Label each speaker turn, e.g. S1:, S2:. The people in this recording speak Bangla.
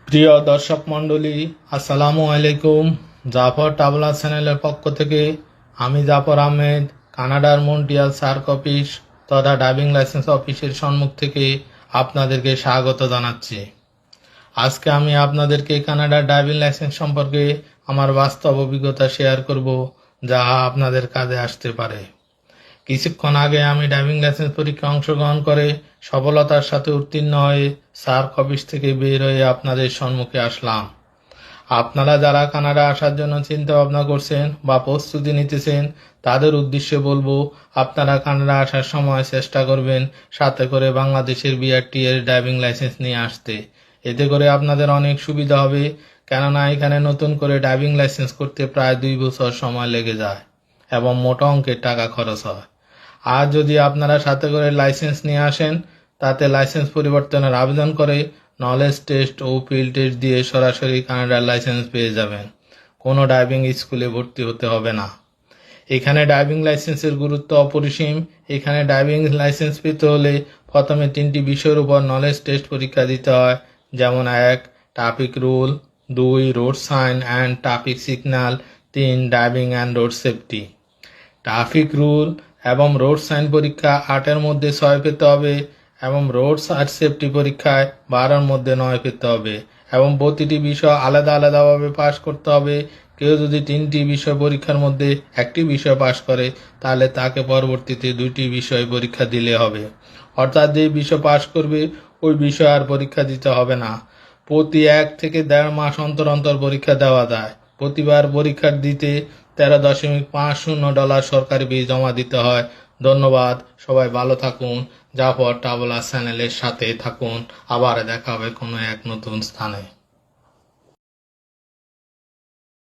S1: প্রিয় দর্শক মণ্ডলী, আসসালামু আলাইকুম। জাফর ট্রাভেলার চ্যানেলের পক্ষ থেকে আমি জাফর আহমেদ কানাডার মন্ট্রিয়াল সার্ক অফিস তথা ড্রাইভিং লাইসেন্স অফিসের সম্মুখ থেকে আপনাদেরকে স্বাগত জানাচ্ছি। আজকে আমি আপনাদেরকে কানাডার ড্রাইভিং লাইসেন্স সম্পর্কে আমার বাস্তব অভিজ্ঞতা শেয়ার করব, যা আপনাদের কাজে আসতে পারে। কিছুক্ষণ আগে আমি ড্রাইভিং লাইসেন্স পরীক্ষায় অংশগ্রহণ করে সফলতার সাথে উত্তীর্ণ হয়ে সার্ক অফিস থেকে বের হয়ে আপনাদের সম্মুখে আসলাম। আপনারা যারা কানাডা আসার জন্য চিন্তা ভাবনা করছেন বা প্রস্তুতি নিতেছেন, তাদের উদ্দেশ্যে বলবো, আপনারা কানাডা আসার সময় চেষ্টা করবেন সাথে করে বাংলাদেশের বিআরটি এর ড্রাইভিং লাইসেন্স নিয়ে আসতে। এতে করে আপনাদের অনেক সুবিধা হবে, কেননা এখানে নতুন করে ড্রাইভিং লাইসেন্স করতে প্রায় 2 বছর সময় লেগে যায় এবং মোটা অঙ্কের টাকা খরচ হয়। আর যদি আপনারা সাথে করে লাইসেন্স নিয়ে আসেন, তাতে লাইসেন্স পরিবর্তনের আবেদন করে নলেজ টেস্ট ও ফিল্ড টেস্ট দিয়ে সরাসরি কানাডার লাইসেন্স পেয়ে যাবেন। কোনো ড্রাইভিং স্কুলে ভর্তি হতে হবে না। এখানে ড্রাইভিং লাইসেন্সের গুরুত্ব অপরিসীম। এখানে ড্রাইভিং লাইসেন্স পেতে হলে প্রথমে 3টি বিষয়ের উপর নলেজ টেস্ট পরীক্ষা দিতে হয়, যেমন 1 traffic rule, 2 road sign and traffic signal, 3 driving and road safety. Traffic rule এবং রোড সাইন পরীক্ষা 8-এর মধ্যে 6 পেতে হবে এবং রোড সাইড সেফটি পরীক্ষায় 12-এর মধ্যে 9 পেতে হবে এবং প্রতিটি বিষয় আলাদা আলাদাভাবে পাশ করতে হবে। কেউ যদি 3টি বিষয় পরীক্ষার মধ্যে একটি বিষয় পাশ করে, তাহলে তাকে পরবর্তীতে 2টি বিষয় পরীক্ষা দিলে হবে। অর্থাৎ যে বিষয় পাশ করবে ওই বিষয় আর পরীক্ষা দিতে হবে না। প্রতি 1 থেকে 1.5 মাস অন্তর অন্তর পরীক্ষা দেওয়া যায়। প্রতিবার পরীক্ষা দিতে $13.50 সরকারি ফি জমা দিতে হয়। ধন্যবাদ। সবাই ভালো থাকুন। জাফর ট্রাভেলার চ্যানেলের সাথে থাকুন। আবার দেখা হবে কোনো এক নতুন স্থানে।